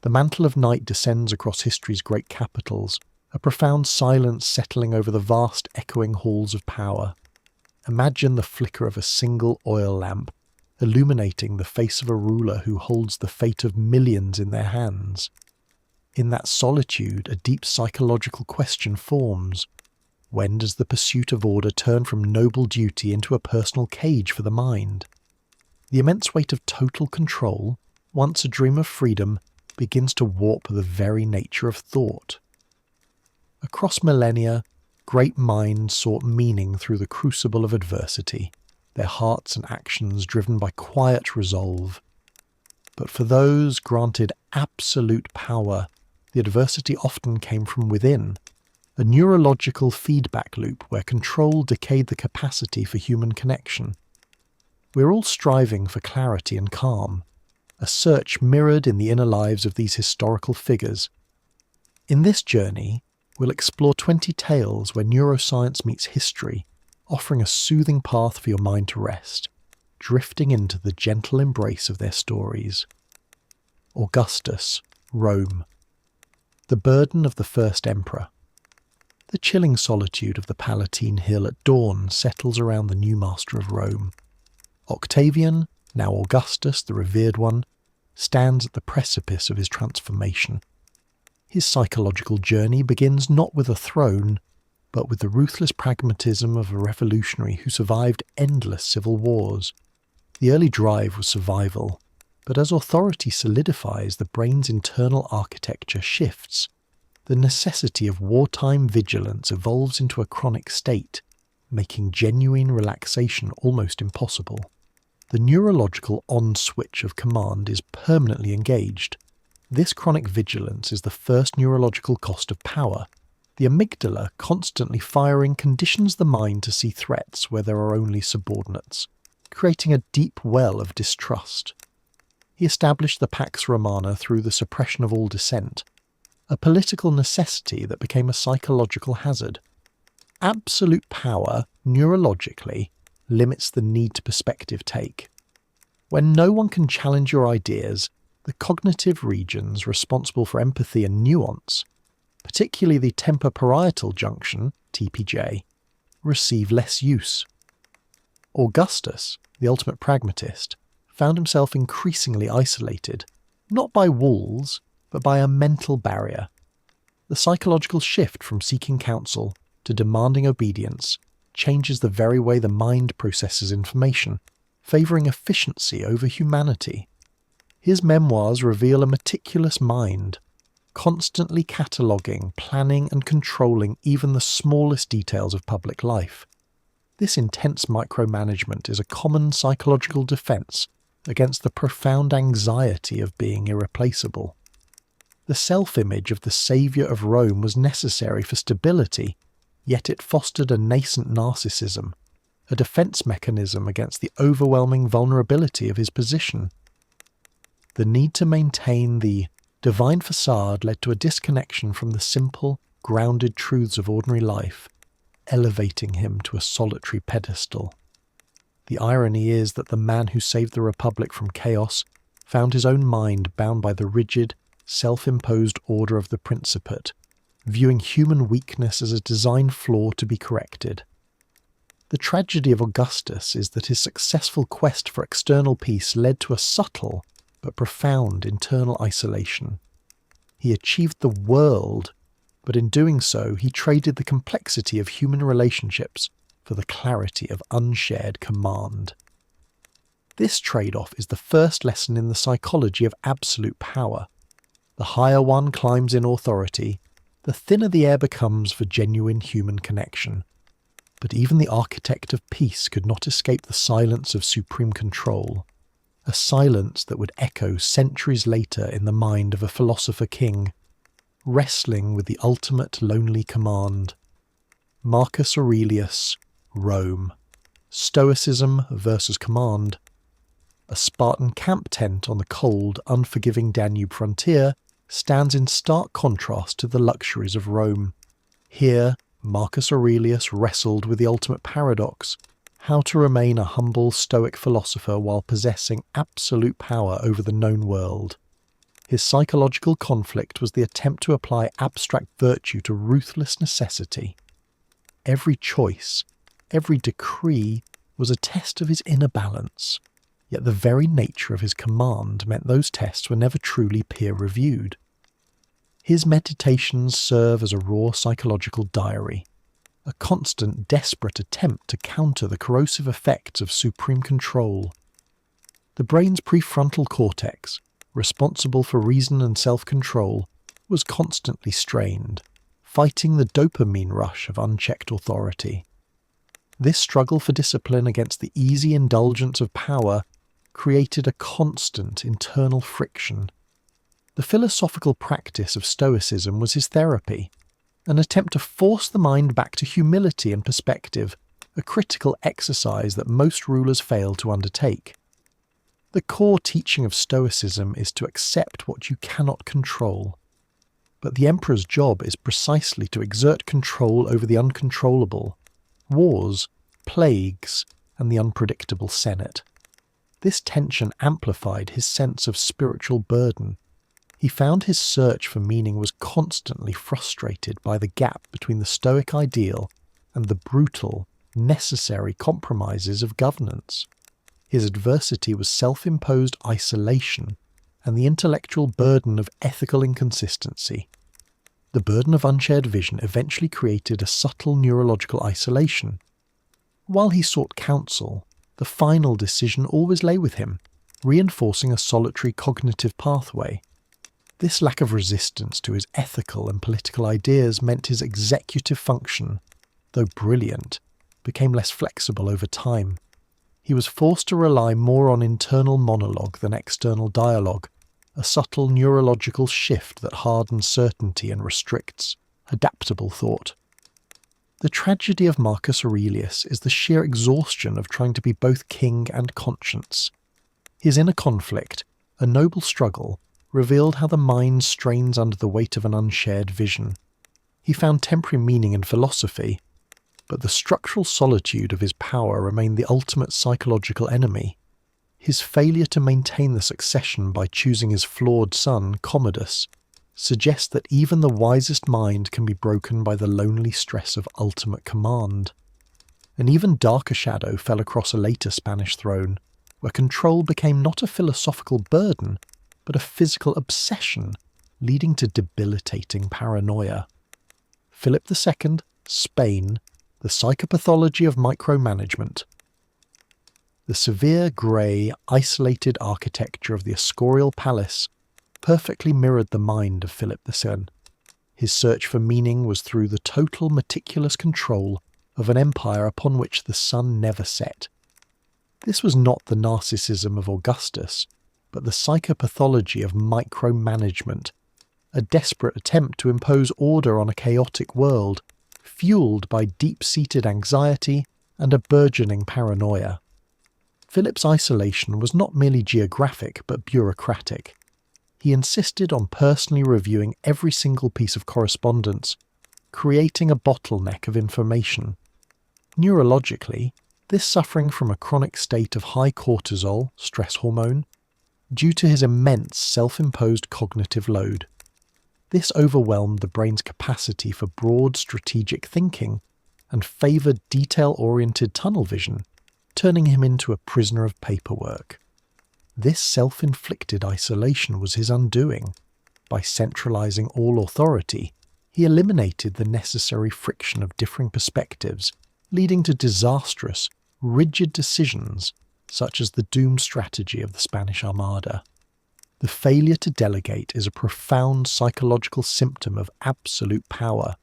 The mantle of night descends across history's great capitals, a profound silence settling over the vast echoing halls of power. Imagine the flicker of a single oil lamp, illuminating the face of a ruler who holds the fate of millions in their hands. In that solitude, a deep psychological question forms. When does the pursuit of order turn from noble duty into a personal cage for the mind? The immense weight of total control, once a dream of freedom, begins to warp the very nature of thought. Across millennia, great minds sought meaning through the crucible of adversity, their hearts and actions driven by quiet resolve. But for those granted absolute power, the adversity often came from within, a neurological feedback loop where control decayed the capacity for human connection. We're all striving for clarity and calm, a search mirrored in the inner lives of these historical figures. In this journey, we'll explore 20 tales where neuroscience meets history, offering a soothing path for your mind to rest, drifting into the gentle embrace of their stories. Augustus, Rome. The burden of the first emperor. The chilling solitude of the Palatine Hill at dawn settles around the new master of Rome. Octavian, now Augustus, the revered one, stands at the precipice of his transformation. His psychological journey begins not with a throne, but with the ruthless pragmatism of a revolutionary who survived endless civil wars. The early drive was survival, but as authority solidifies, the brain's internal architecture shifts. The necessity of wartime vigilance evolves into a chronic state, making genuine relaxation almost impossible. The neurological on-switch of command is permanently engaged. This chronic vigilance is the first neurological cost of power. The amygdala, constantly firing, conditions the mind to see threats where there are only subordinates, creating a deep well of distrust. He established the Pax Romana through the suppression of all dissent, a political necessity that became a psychological hazard. Absolute power, neurologically, limits the need to perspective take. When no one can challenge your ideas, the cognitive regions responsible for empathy and nuance, particularly the temporoparietal junction, TPJ, receive less use. Augustus, the ultimate pragmatist, found himself increasingly isolated, not by walls, but by a mental barrier. The psychological shift from seeking counsel to demanding obedience changes the very way the mind processes information, favouring efficiency over humanity. His memoirs reveal a meticulous mind, constantly cataloguing, planning and controlling even the smallest details of public life. This intense micromanagement is a common psychological defence against the profound anxiety of being irreplaceable. The self-image of the saviour of Rome was necessary for stability, yet it fostered a nascent narcissism, a defence mechanism against the overwhelming vulnerability of his position. The need to maintain the divine facade led to a disconnection from the simple, grounded truths of ordinary life, elevating him to a solitary pedestal. The irony is that the man who saved the Republic from chaos found his own mind bound by the rigid, self-imposed order of the Principate, viewing human weakness as a design flaw to be corrected. The tragedy of Augustus is that his successful quest for external peace led to a subtle but profound internal isolation. He achieved the world, but in doing so he traded the complexity of human relationships for the clarity of unshared command. This trade-off is the first lesson in the psychology of absolute power. The higher one climbs in authority, the thinner the air becomes for genuine human connection. But even the architect of peace could not escape the silence of supreme control, a silence that would echo centuries later in the mind of a philosopher king, wrestling with the ultimate lonely command. Marcus Aurelius, Rome. Stoicism versus command. A Spartan camp tent on the cold, unforgiving Danube frontier stands in stark contrast to the luxuries of Rome. Here, Marcus Aurelius wrestled with the ultimate paradox, how to remain a humble Stoic philosopher while possessing absolute power over the known world. His psychological conflict was the attempt to apply abstract virtue to ruthless necessity. Every choice, every decree was a test of his inner balance, yet the very nature of his command meant those tests were never truly peer-reviewed. His meditations serve as a raw psychological diary, a constant, desperate attempt to counter the corrosive effects of supreme control. The brain's prefrontal cortex, responsible for reason and self-control, was constantly strained, fighting the dopamine rush of unchecked authority. This struggle for discipline against the easy indulgence of power created a constant internal friction. The philosophical practice of Stoicism was his therapy, an attempt to force the mind back to humility and perspective, a critical exercise that most rulers fail to undertake. The core teaching of Stoicism is to accept what you cannot control. But the emperor's job is precisely to exert control over the uncontrollable, wars, plagues, and the unpredictable Senate. This tension amplified his sense of spiritual burden. He found his search for meaning was constantly frustrated by the gap between the Stoic ideal and the brutal, necessary compromises of governance. His adversity was self-imposed isolation and the intellectual burden of ethical inconsistency. The burden of unshared vision eventually created a subtle neurological isolation. While he sought counsel, the final decision always lay with him, reinforcing a solitary cognitive pathway. This lack of resistance to his ethical and political ideas meant his executive function, though brilliant, became less flexible over time. He was forced to rely more on internal monologue than external dialogue, a subtle neurological shift that hardens certainty and restricts adaptable thought. The tragedy of Marcus Aurelius is the sheer exhaustion of trying to be both king and conscience. His inner conflict, a noble struggle, revealed how the mind strains under the weight of an unshared vision. He found temporary meaning in philosophy, but the structural solitude of his power remained the ultimate psychological enemy. His failure to maintain the succession by choosing his flawed son, Commodus, suggests that even the wisest mind can be broken by the lonely stress of ultimate command. An even darker shadow fell across a later Spanish throne, where control became not a philosophical burden, but a physical obsession, leading to debilitating paranoia. Philip II, Spain, the psychopathology of micromanagement. The severe, grey, isolated architecture of the Escorial Palace perfectly mirrored the mind of Philip II. His search for meaning was through the total meticulous control of an empire upon which the sun never set. This was not the narcissism of Augustus, but the psychopathology of micromanagement, a desperate attempt to impose order on a chaotic world, fueled by deep-seated anxiety and a burgeoning paranoia. Philip's isolation was not merely geographic but bureaucratic. He insisted on personally reviewing every single piece of correspondence, creating a bottleneck of information. Neurologically, this suffering from a chronic state of high cortisol, stress hormone, due to his immense self-imposed cognitive load. This overwhelmed the brain's capacity for broad strategic thinking and favoured detail-oriented tunnel vision, turning him into a prisoner of paperwork. This self-inflicted isolation was his undoing. By centralising all authority, he eliminated the necessary friction of differing perspectives, leading to disastrous, rigid decisions such as the doomed strategy of the Spanish Armada. The failure to delegate is a profound psychological symptom of absolute power,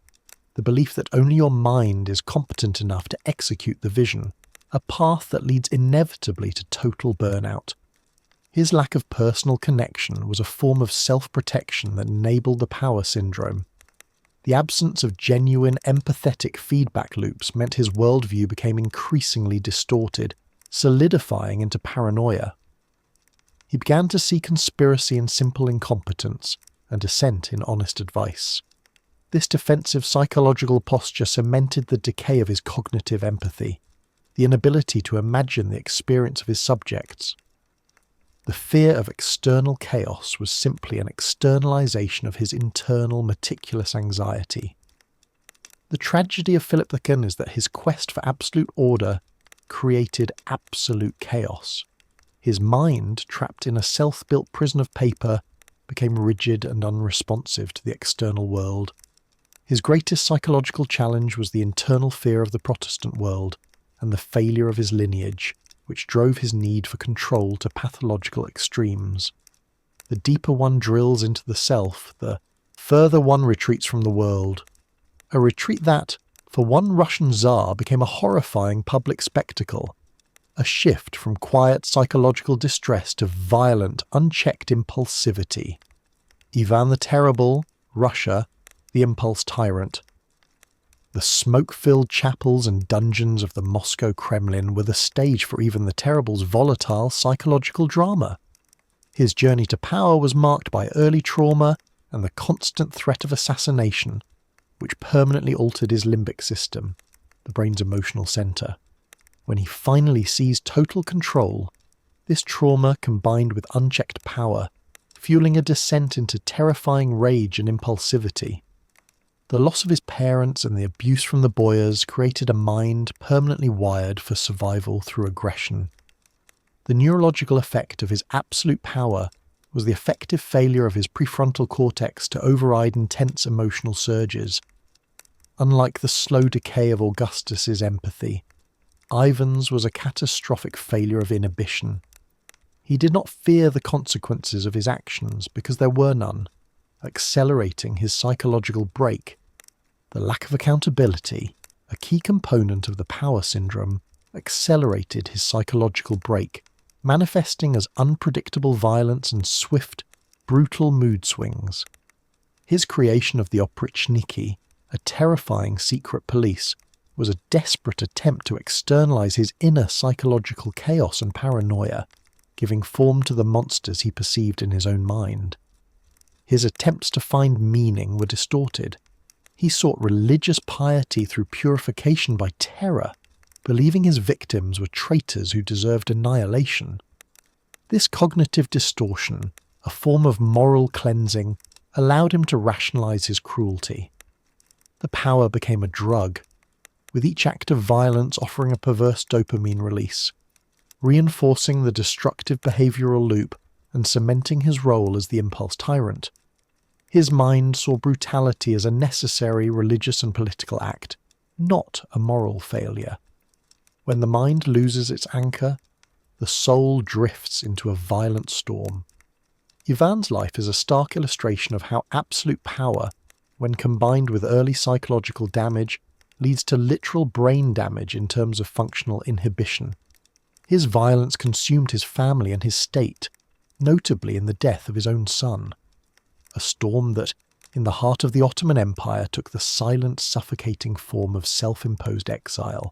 the belief that only your mind is competent enough to execute the vision, a path that leads inevitably to total burnout. His lack of personal connection was a form of self-protection that enabled the power syndrome. The absence of genuine empathetic feedback loops meant his worldview became increasingly distorted, solidifying into paranoia. He began to see conspiracy in simple incompetence and dissent in honest advice. This defensive psychological posture cemented the decay of his cognitive empathy, the inability to imagine the experience of his subjects. The fear of external chaos was simply an externalization of his internal meticulous anxiety. The tragedy of Philip II is that his quest for absolute order created absolute chaos. His mind, trapped in a self-built prison of paper, became rigid and unresponsive to the external world. His greatest psychological challenge was the internal fear of the Protestant world and the failure of his lineage, which drove his need for control to pathological extremes. The deeper one drills into the self, the further one retreats from the world. A retreat that, for one Russian Tsar, became a horrifying public spectacle, a shift from quiet psychological distress to violent, unchecked impulsivity. Ivan the Terrible, Russia, the impulse tyrant. The smoke-filled chapels and dungeons of the Moscow Kremlin were the stage for Ivan the Terrible's volatile psychological drama. His journey to power was marked by early trauma and the constant threat of assassination, which permanently altered his limbic system, the brain's emotional centre. When he finally seized total control, this trauma combined with unchecked power, fueling a descent into terrifying rage and impulsivity. The loss of his parents and the abuse from the boyars created a mind permanently wired for survival through aggression. The neurological effect of his absolute power was the effective failure of his prefrontal cortex to override intense emotional surges. Unlike the slow decay of Augustus's empathy, Ivan's was a catastrophic failure of inhibition. He did not fear the consequences of his actions because there were none, accelerating his psychological break. The lack of accountability, a key component of the power syndrome, accelerated his psychological break, manifesting as unpredictable violence and swift, brutal mood swings. His creation of the Oprichniki, a terrifying secret police, was a desperate attempt to externalize his inner psychological chaos and paranoia, giving form to the monsters he perceived in his own mind. His attempts to find meaning were distorted. He sought religious piety through purification by terror, believing his victims were traitors who deserved annihilation. This cognitive distortion, a form of moral cleansing, allowed him to rationalize his cruelty. The power became a drug, with each act of violence offering a perverse dopamine release, reinforcing the destructive behavioral loop and cementing his role as the impulse tyrant. His mind saw brutality as a necessary religious and political act, not a moral failure. When the mind loses its anchor, the soul drifts into a violent storm. Ivan's life is a stark illustration of how absolute power, when combined with early psychological damage, leads to literal brain damage in terms of functional inhibition. His violence consumed his family and his state, notably in the death of his own son. A storm that, in the heart of the Ottoman Empire, took the silent, suffocating form of self-imposed exile,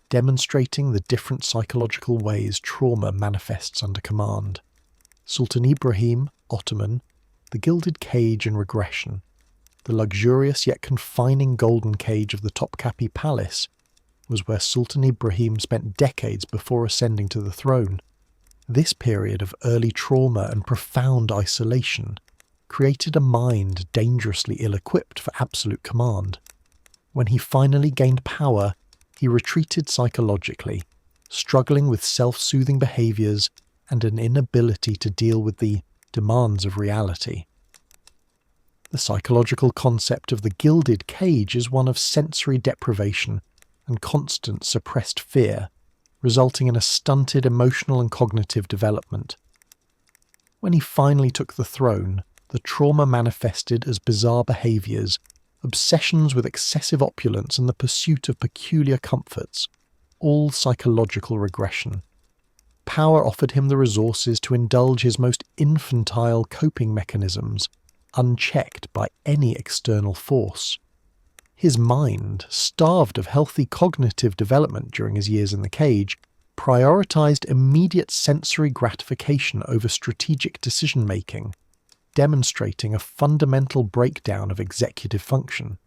demonstrating the different psychological ways trauma manifests under command. Sultan Ibrahim, Ottoman, the gilded cage and regression, the luxurious yet confining golden cage of the Topkapi Palace, was where Sultan Ibrahim spent decades before ascending to the throne. This period of early trauma and profound isolation created a mind dangerously ill-equipped for absolute command. When he finally gained power, he retreated psychologically, struggling with self-soothing behaviours and an inability to deal with the demands of reality. The psychological concept of the gilded cage is one of sensory deprivation and constant suppressed fear, resulting in a stunted emotional and cognitive development. When he finally took the throne, the trauma manifested as bizarre behaviours, obsessions with excessive opulence and the pursuit of peculiar comforts, all psychological regression. Power offered him the resources to indulge his most infantile coping mechanisms, unchecked by any external force. His mind, starved of healthy cognitive development during his years in the cage, prioritized immediate sensory gratification over strategic decision-making, demonstrating a fundamental breakdown of executive function.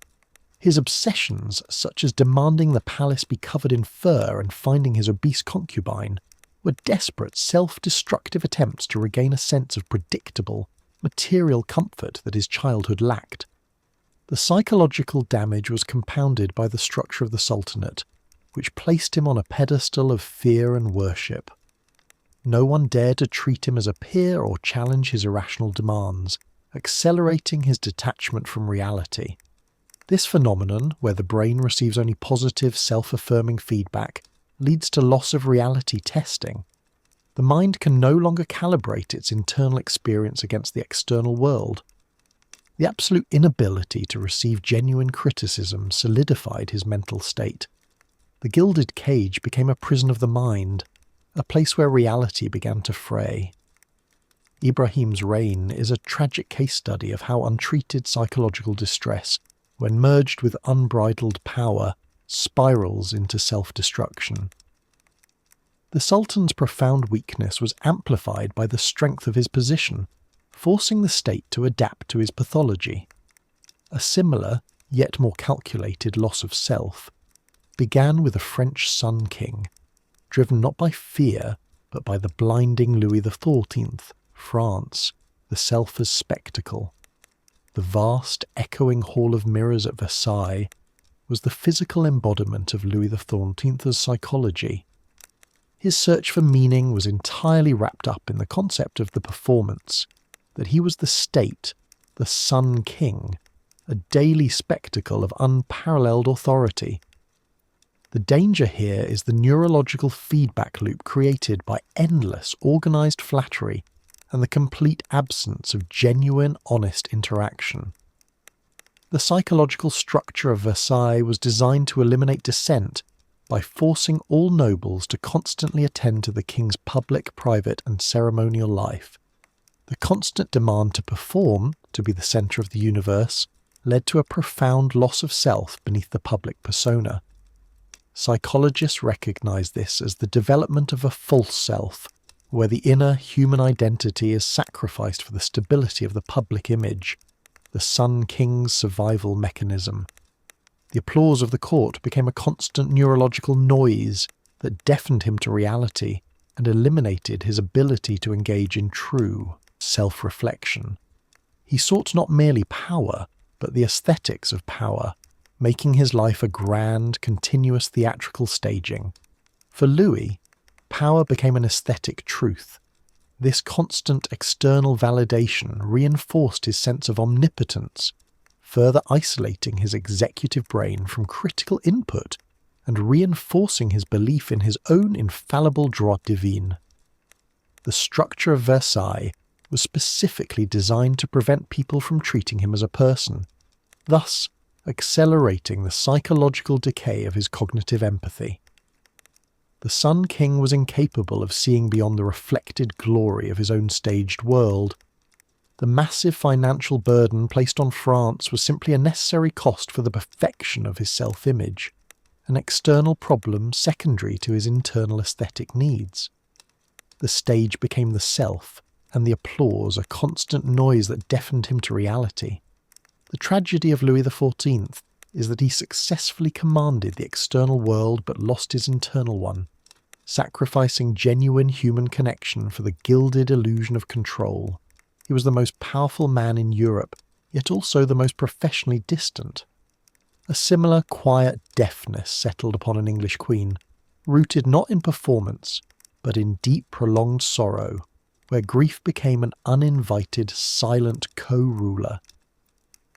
His obsessions, such as demanding the palace be covered in fur and finding his obese concubine, were desperate, self-destructive attempts to regain a sense of predictable, material comfort that his childhood lacked. The psychological damage was compounded by the structure of the Sultanate, which placed him on a pedestal of fear and worship. No one dared to treat him as a peer or challenge his irrational demands, accelerating his detachment from reality. This phenomenon, where the brain receives only positive, self-affirming feedback, leads to loss of reality testing. The mind can no longer calibrate its internal experience against the external world. The absolute inability to receive genuine criticism solidified his mental state. The gilded cage became a prison of the mind, a place where reality began to fray. Ibrahim's reign is a tragic case study of how untreated psychological distress, when merged with unbridled power, spirals into self-destruction. The Sultan's profound weakness was amplified by the strength of his position, forcing the state to adapt to his pathology. A similar, yet more calculated loss of self began with the French Sun King, driven not by fear, but by the blinding Louis XIV, France, the self as spectacle. The vast, echoing hall of mirrors at Versailles was the physical embodiment of Louis XIV's psychology. His search for meaning was entirely wrapped up in the concept of the performance, that he was the state, the Sun King, a daily spectacle of unparalleled authority. The danger here is the neurological feedback loop created by endless, organised flattery and the complete absence of genuine, honest interaction. The psychological structure of Versailles was designed to eliminate dissent by forcing all nobles to constantly attend to the king's public, private and ceremonial life. The constant demand to perform, to be the centre of the universe, led to a profound loss of self beneath the public persona. Psychologists recognise this as the development of a false self, where the inner human identity is sacrificed for the stability of the public image, the Sun King's survival mechanism. The applause of the court became a constant neurological noise that deafened him to reality and eliminated his ability to engage in true self-reflection. He sought not merely power, but the aesthetics of power, making his life a grand, continuous theatrical staging. For Louis, power became an aesthetic truth. This constant external validation reinforced his sense of omnipotence, further isolating his executive brain from critical input and reinforcing his belief in his own infallible droit divin. The structure of Versailles was specifically designed to prevent people from treating him as a person, thus accelerating the psychological decay of his cognitive empathy. The Sun King was incapable of seeing beyond the reflected glory of his own staged world. The massive financial burden placed on France was simply a necessary cost for the perfection of his self-image, an external problem secondary to his internal aesthetic needs. The stage became the self, and the applause a constant noise that deafened him to reality. The tragedy of Louis XIV is that he successfully commanded the external world but lost his internal one, sacrificing genuine human connection for the gilded illusion of control. He was the most powerful man in Europe, yet also the most professionally distant. A similar quiet deafness settled upon an English queen, rooted not in performance, but in deep prolonged sorrow, where grief became an uninvited, silent co-ruler.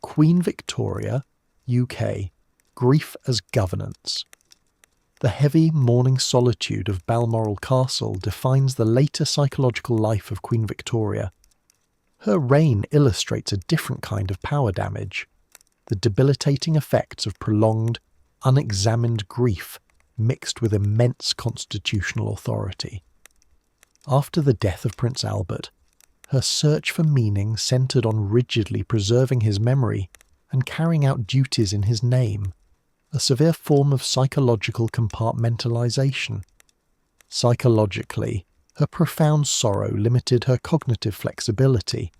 Queen Victoria, UK, Grief as Governance. The heavy mourning solitude of Balmoral Castle defines the later psychological life of Queen Victoria. Her reign illustrates a different kind of power damage, the debilitating effects of prolonged, unexamined grief mixed with immense constitutional authority. After the death of Prince Albert, her search for meaning centred on rigidly preserving his memory and carrying out duties in his name, a severe form of psychological compartmentalisation. Psychologically, her profound sorrow limited her cognitive flexibility.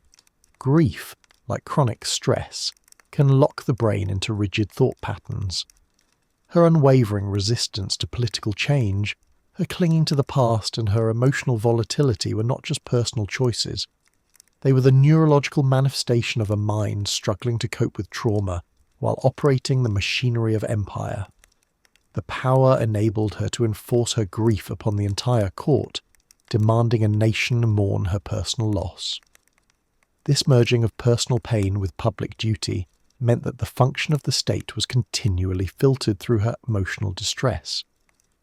Grief, like chronic stress, can lock the brain into rigid thought patterns. Her unwavering resistance to political change, Her clinging to the past and her emotional volatility were not just personal choices. They were the neurological manifestation of a mind struggling to cope with trauma while operating the machinery of empire. The power enabled her to enforce her grief upon the entire court, demanding a nation mourn her personal loss. This merging of personal pain with public duty meant that the function of the state was continually filtered through her emotional distress.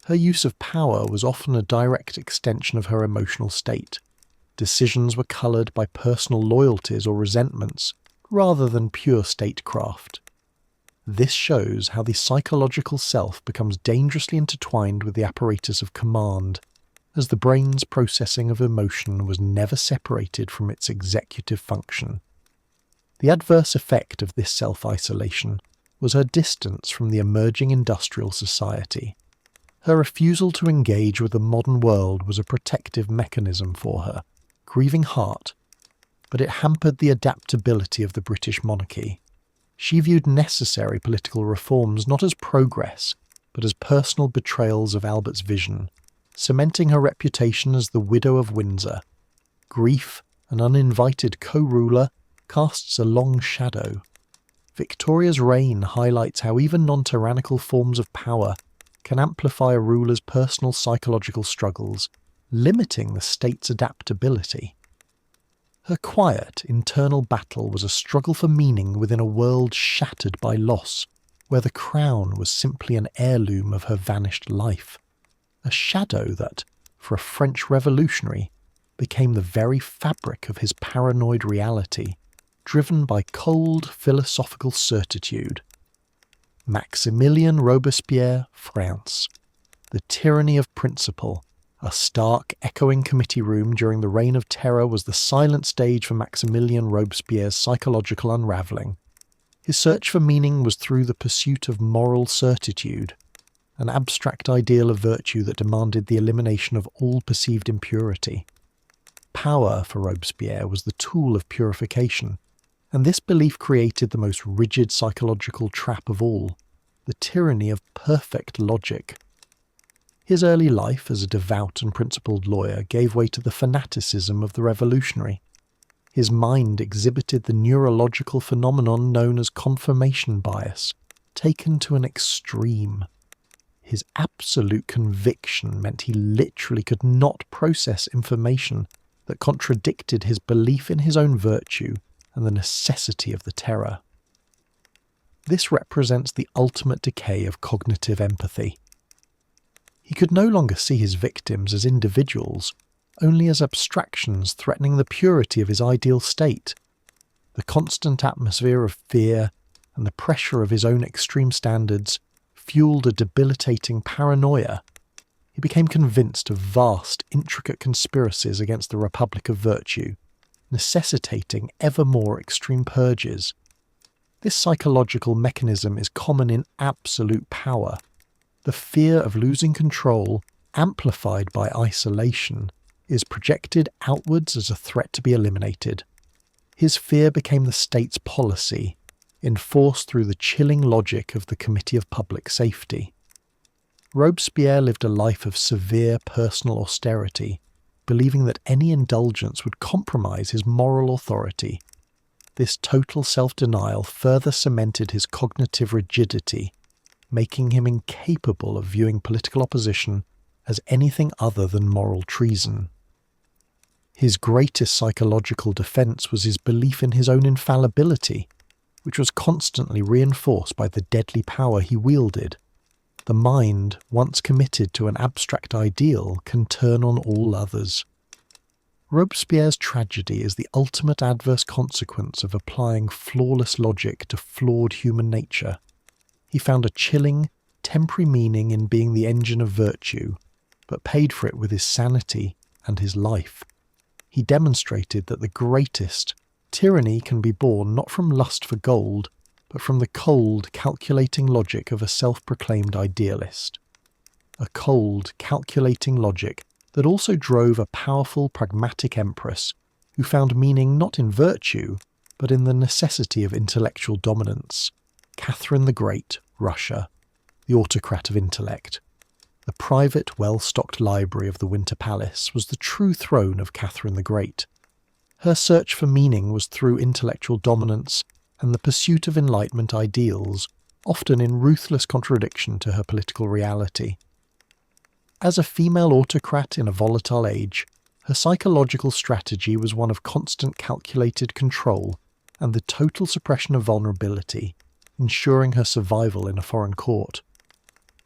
Her use of power was often a direct extension of her emotional state. Decisions were coloured by personal loyalties or resentments, rather than pure statecraft. This shows how the psychological self becomes dangerously intertwined with the apparatus of command, as the brain's processing of emotion was never separated from its executive function. The adverse effect of this self-isolation was her distance from the emerging industrial society. Her refusal to engage with the modern world was a protective mechanism for her, grieving heart, but it hampered the adaptability of the British monarchy. She viewed necessary political reforms not as progress, but as personal betrayals of Albert's vision, cementing her reputation as the widow of Windsor. Grief, an uninvited co-ruler, casts a long shadow. Victoria's reign highlights how even non-tyrannical forms of power can amplify a ruler's personal psychological struggles, limiting the state's adaptability. Her quiet, internal battle was a struggle for meaning within a world shattered by loss, where the crown was simply an heirloom of her vanished life. A shadow that, for a French revolutionary, became the very fabric of his paranoid reality, driven by cold philosophical certitude. Maximilien Robespierre, France. The tyranny of principle. A stark, echoing committee room during the Reign of Terror was the silent stage for Maximilien Robespierre's psychological unravelling. His search for meaning was through the pursuit of moral certitude, an abstract ideal of virtue that demanded the elimination of all perceived impurity. Power, for Robespierre, was the tool of purification, and this belief created the most rigid psychological trap of all, the tyranny of perfect logic. His early life as a devout and principled lawyer gave way to the fanaticism of the revolutionary. His mind exhibited the neurological phenomenon known as confirmation bias, taken to an extreme. His absolute conviction meant he literally could not process information that contradicted his belief in his own virtue and the necessity of the terror. This represents the ultimate decay of cognitive empathy. He could no longer see his victims as individuals, only as abstractions threatening the purity of his ideal state. The constant atmosphere of fear and the pressure of his own extreme standards fueled a debilitating paranoia. He became convinced of vast, intricate conspiracies against the Republic of Virtue, necessitating ever more extreme purges. This psychological mechanism is common in absolute power. The fear of losing control, amplified by isolation, is projected outwards as a threat to be eliminated. His fear became the state's policy, enforced through the chilling logic of the Committee of Public Safety. Robespierre lived a life of severe personal austerity, believing that any indulgence would compromise his moral authority. This total self-denial further cemented his cognitive rigidity, making him incapable of viewing political opposition as anything other than moral treason. His greatest psychological defence was his belief in his own infallibility, which was constantly reinforced by the deadly power he wielded. The mind, once committed to an abstract ideal, can turn on all others. Robespierre's tragedy is the ultimate adverse consequence of applying flawless logic to flawed human nature. He found a chilling, temporary meaning in being the engine of virtue, but paid for it with his sanity and his life. He demonstrated that the greatest tyranny can be born not from lust for gold, but from the cold, calculating logic of a self-proclaimed idealist. A cold, calculating logic that also drove a powerful, pragmatic empress who found meaning not in virtue, but in the necessity of intellectual dominance. Catherine the Great, Russia, the autocrat of intellect. The private, well-stocked library of the Winter Palace was the true throne of Catherine the Great. Her search for meaning was through intellectual dominance and the pursuit of Enlightenment ideals, often in ruthless contradiction to her political reality. As a female autocrat in a volatile age, her psychological strategy was one of constant calculated control and the total suppression of vulnerability, ensuring her survival in a foreign court.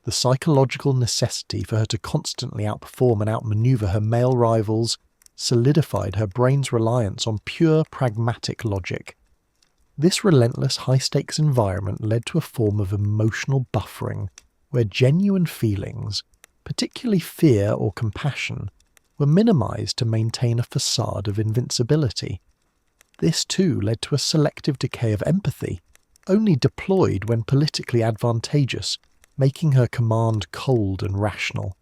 The psychological necessity for her to constantly outperform and outmaneuver her male rivals solidified her brain's reliance on pure pragmatic logic. This relentless high-stakes environment led to a form of emotional buffering where genuine feelings, particularly fear or compassion, were minimized to maintain a facade of invincibility. This too led to a selective decay of empathy, only deployed when politically advantageous, making her command cold and rational.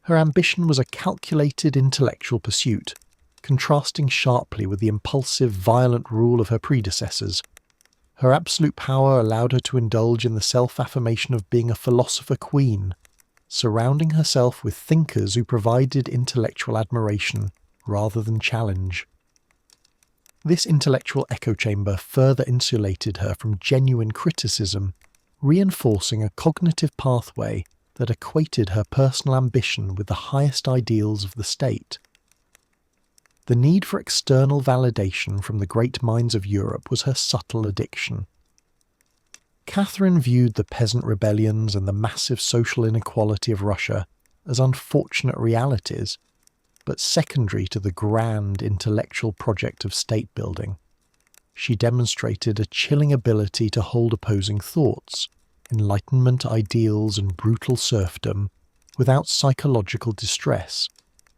Her ambition was a calculated intellectual pursuit, contrasting sharply with the impulsive, violent rule of her predecessors. Her absolute power allowed her to indulge in the self-affirmation of being a philosopher queen, surrounding herself with thinkers who provided intellectual admiration rather than challenge. This intellectual echo chamber further insulated her from genuine criticism, reinforcing a cognitive pathway that equated her personal ambition with the highest ideals of the state. The need for external validation from the great minds of Europe was her subtle addiction. Catherine viewed the peasant rebellions and the massive social inequality of Russia as unfortunate realities, but secondary to the grand intellectual project of state building. She demonstrated a chilling ability to hold opposing thoughts, Enlightenment ideals and brutal serfdom without psychological distress,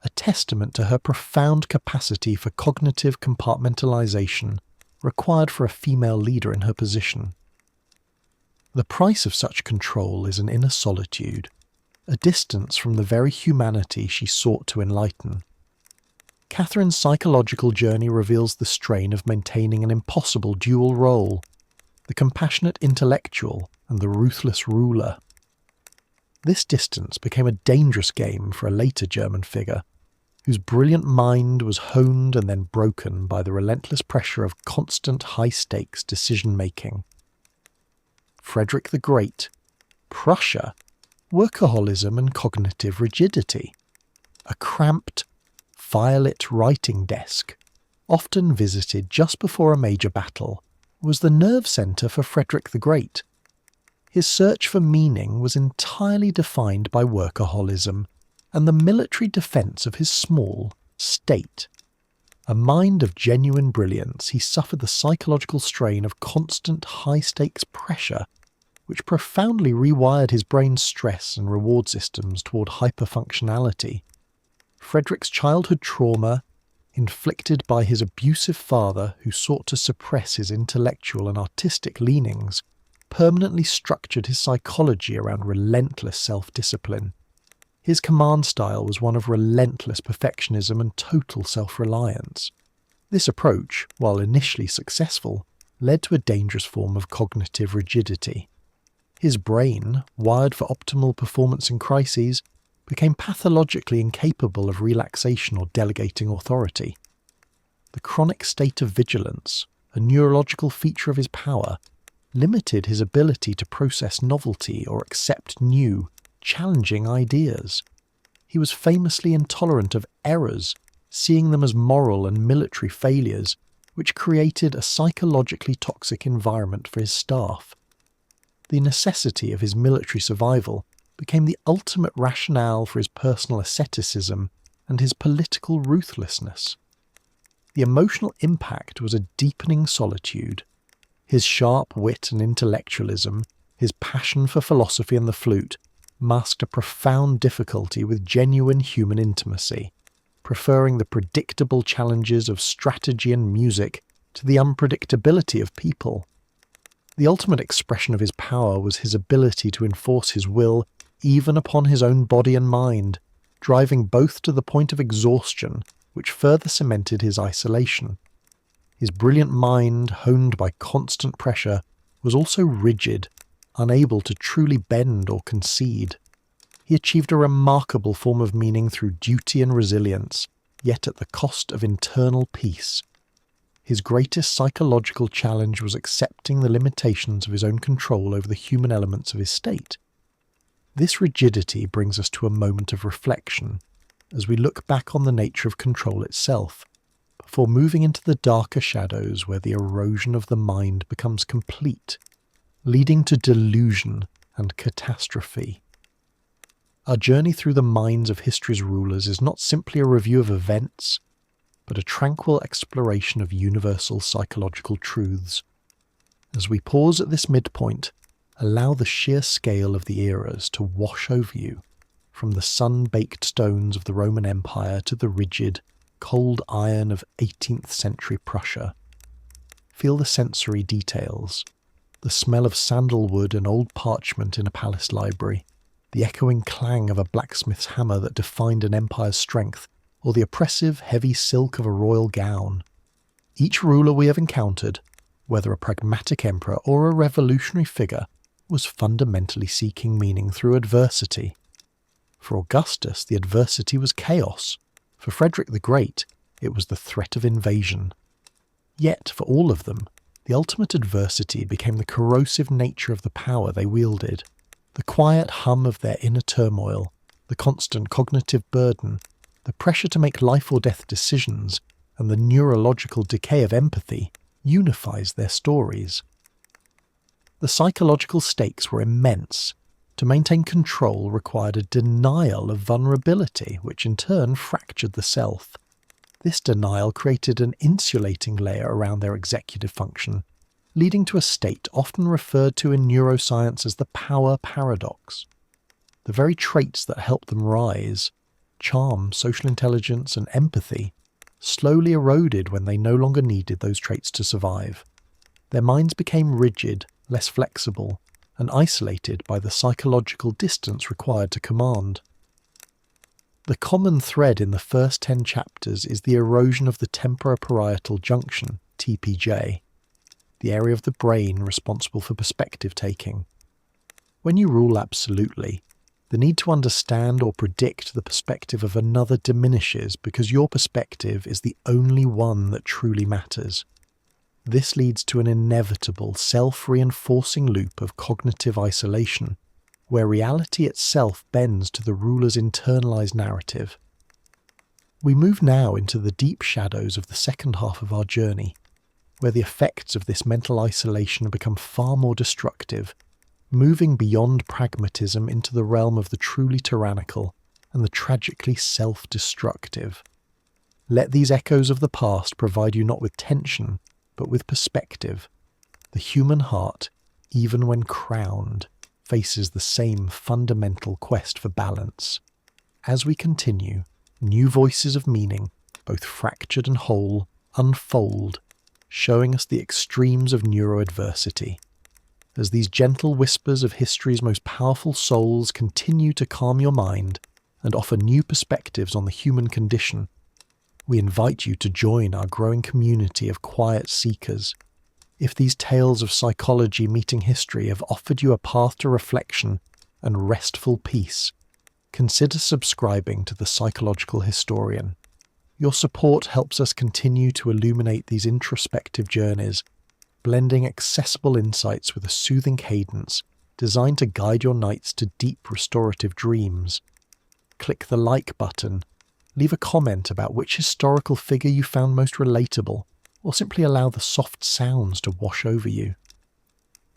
a testament to her profound capacity for cognitive compartmentalization required for a female leader in her position. The price of such control is an inner solitude, a distance from the very humanity she sought to enlighten. Catherine's psychological journey reveals the strain of maintaining an impossible dual role, the compassionate intellectual and the ruthless ruler. This distance became a dangerous game for a later German figure, whose brilliant mind was honed and then broken by the relentless pressure of constant high-stakes decision-making. Frederick the Great, Prussia, workaholism and cognitive rigidity. A cramped, firelit writing desk, often visited just before a major battle, was the nerve centre for Frederick the Great. His search for meaning was entirely defined by workaholism and the military defence of his small state. A mind of genuine brilliance, he suffered the psychological strain of constant high-stakes pressure, which profoundly rewired his brain's stress and reward systems toward hyperfunctionality. Frederick's childhood trauma, inflicted by his abusive father who sought to suppress his intellectual and artistic leanings, permanently structured his psychology around relentless self-discipline. His command style was one of relentless perfectionism and total self-reliance. This approach, while initially successful, led to a dangerous form of cognitive rigidity. His brain, wired for optimal performance in crises, became pathologically incapable of relaxation or delegating authority. The chronic state of vigilance, a neurological feature of his power, limited his ability to process novelty or accept new, challenging ideas. He was famously intolerant of errors, seeing them as moral and military failures, which created a psychologically toxic environment for his staff. The necessity of his military survival became the ultimate rationale for his personal asceticism and his political ruthlessness. The emotional impact was a deepening solitude. His sharp wit and intellectualism, his passion for philosophy and the flute, masked a profound difficulty with genuine human intimacy, preferring the predictable challenges of strategy and music to the unpredictability of people. The ultimate expression of his power was his ability to enforce his will even upon his own body and mind, driving both to the point of exhaustion, which further cemented his isolation. His brilliant mind, honed by constant pressure, was also rigid, unable to truly bend or concede. he achieved a remarkable form of meaning through duty and resilience, yet at the cost of internal peace. His greatest psychological challenge was accepting the limitations of his own control over the human elements of his state. This rigidity brings us to a moment of reflection, as we look back on the nature of control itself, before moving into the darker shadows where the erosion of the mind becomes complete, leading to delusion and catastrophe. Our journey through the minds of history's rulers is not simply a review of events, but a tranquil exploration of universal psychological truths. As we pause at this midpoint, allow the sheer scale of the eras to wash over you, from the sun-baked stones of the Roman Empire to the rigid, cold iron of 18th century Prussia. Feel the sensory details, the smell of sandalwood and old parchment in a palace library, the echoing clang of a blacksmith's hammer that defined an empire's strength, or the oppressive, heavy silk of a royal gown. Each ruler we have encountered, whether a pragmatic emperor or a revolutionary figure, was fundamentally seeking meaning through adversity. For Augustus, the adversity was chaos. For Frederick the Great, it was the threat of invasion. Yet, for all of them, the ultimate adversity became the corrosive nature of the power they wielded, the quiet hum of their inner turmoil, the constant cognitive burden, the pressure to make life or death decisions, and the neurological decay of empathy unifies their stories. The psychological stakes were immense. To maintain control required a denial of vulnerability, which in turn fractured the self. This denial created an insulating layer around their executive function, leading to a state often referred to in neuroscience as the power paradox. The very traits that helped them rise, charm, social intelligence, and empathy, slowly eroded when they no longer needed those traits to survive. Their minds became rigid, less flexible, and isolated by the psychological distance required to command. The common thread in the first 10 chapters is the erosion of the temporoparietal junction, TPJ, the area of the brain responsible for perspective taking. When you rule absolutely, the need to understand or predict the perspective of another diminishes because your perspective is the only one that truly matters. This leads to an inevitable self-reinforcing loop of cognitive isolation, where reality itself bends to the ruler's internalized narrative. We move now into the deep shadows of the second half of our journey, where the effects of this mental isolation become far more destructive, moving beyond pragmatism into the realm of the truly tyrannical and the tragically self-destructive. Let these echoes of the past provide you not with tension, but with perspective. The human heart, even when crowned, faces the same fundamental quest for balance. As we continue, new voices of meaning, both fractured and whole, unfold, showing us the extremes of neuroadversity. As these gentle whispers of history's most powerful souls continue to calm your mind and offer new perspectives on the human condition, we invite you to join our growing community of quiet seekers. If these tales of psychology meeting history have offered you a path to reflection and restful peace, consider subscribing to The Psychological Historian. Your support helps us continue to illuminate these introspective journeys, blending accessible insights with a soothing cadence designed to guide your nights to deep restorative dreams. Click the like button, leave a comment about which historical figure you found most relatable, or simply allow the soft sounds to wash over you.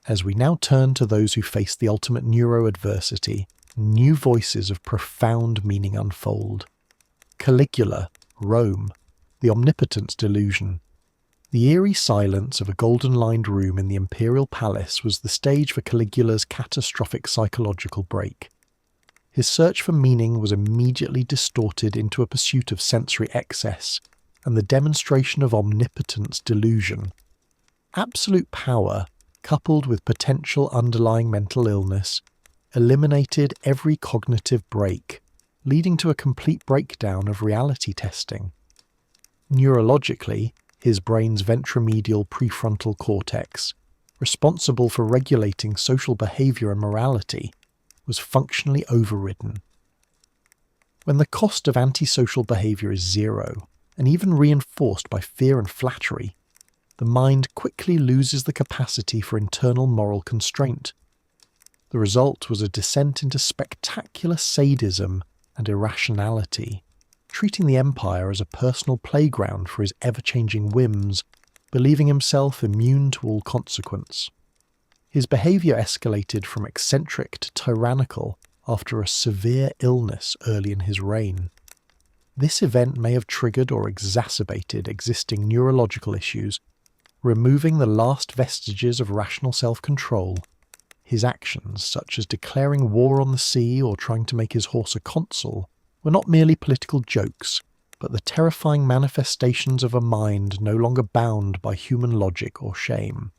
As we now turn to those who face the ultimate neuroadversity, new voices of profound meaning unfold. Caligula, Rome, the omnipotence delusion. The eerie silence of a golden-lined room in the imperial palace was the stage for Caligula's catastrophic psychological break. His search for meaning was immediately distorted into a pursuit of sensory excess and the demonstration of omnipotence delusion. Absolute power, coupled with potential underlying mental illness, eliminated every cognitive break, leading to a complete breakdown of reality testing. Neurologically, his brain's ventromedial prefrontal cortex, responsible for regulating social behavior and morality, was functionally overridden. When the cost of antisocial behaviour is zero, and even reinforced by fear and flattery, the mind quickly loses the capacity for internal moral constraint. The result was a descent into spectacular sadism and irrationality, treating the empire as a personal playground for his ever-changing whims, believing himself immune to all consequence. His behaviour escalated from eccentric to tyrannical after a severe illness early in his reign. This event may have triggered or exacerbated existing neurological issues, removing the last vestiges of rational self-control. His actions, such as declaring war on the sea or trying to make his horse a consul, were not merely political jokes, but the terrifying manifestations of a mind no longer bound by human logic or shame.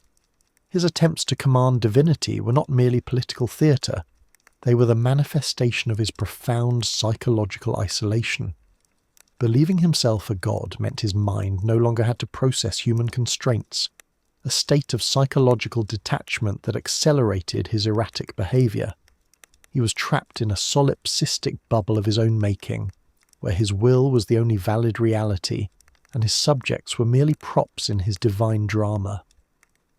His attempts to command divinity were not merely political theatre, they were the manifestation of his profound psychological isolation. Believing himself a god meant his mind no longer had to process human constraints, a state of psychological detachment that accelerated his erratic behaviour. He was trapped in a solipsistic bubble of his own making, where his will was the only valid reality, and his subjects were merely props in his divine drama.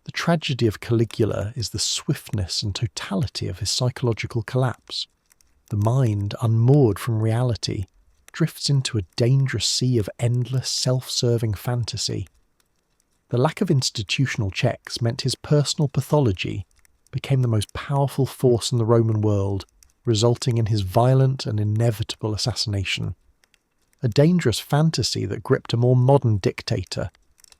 The tragedy of Caligula is the swiftness and totality of his psychological collapse. The mind, unmoored from reality, drifts into a dangerous sea of endless self-serving fantasy. The lack of institutional checks meant his personal pathology became the most powerful force in the Roman world, resulting in his violent and inevitable assassination. A dangerous fantasy that gripped a more modern dictator,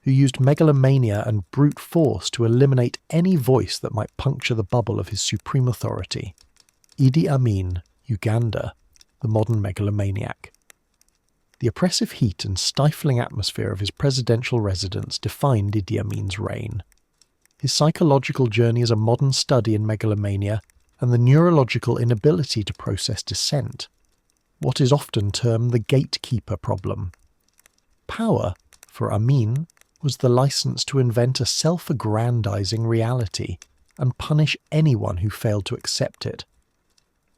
who used megalomania and brute force to eliminate any voice that might puncture the bubble of his supreme authority. Idi Amin, Uganda, the modern megalomaniac. The oppressive heat and stifling atmosphere of his presidential residence defined Idi Amin's reign. His psychological journey is a modern study in megalomania and the neurological inability to process dissent, what is often termed the gatekeeper problem. Power, for Amin, was the license to invent a self-aggrandizing reality and punish anyone who failed to accept it.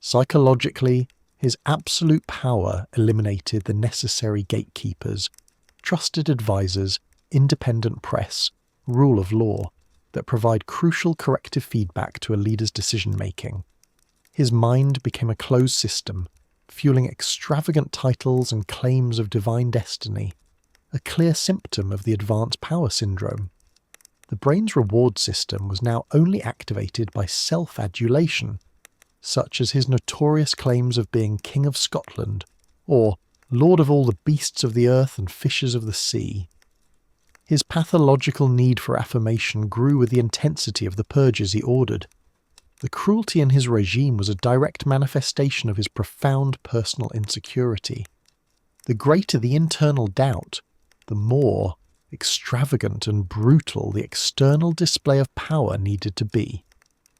Psychologically, his absolute power eliminated the necessary gatekeepers, trusted advisors, independent press, rule of law, that provide crucial corrective feedback to a leader's decision-making. His mind became a closed system, fueling extravagant titles and claims of divine destiny, a clear symptom of the advanced power syndrome. The brain's reward system was now only activated by self-adulation, such as his notorious claims of being King of Scotland, or Lord of all the beasts of the earth and fishes of the sea. His pathological need for affirmation grew with the intensity of the purges he ordered. The cruelty in his regime was a direct manifestation of his profound personal insecurity. The greater the internal doubt, the more extravagant and brutal the external display of power needed to be.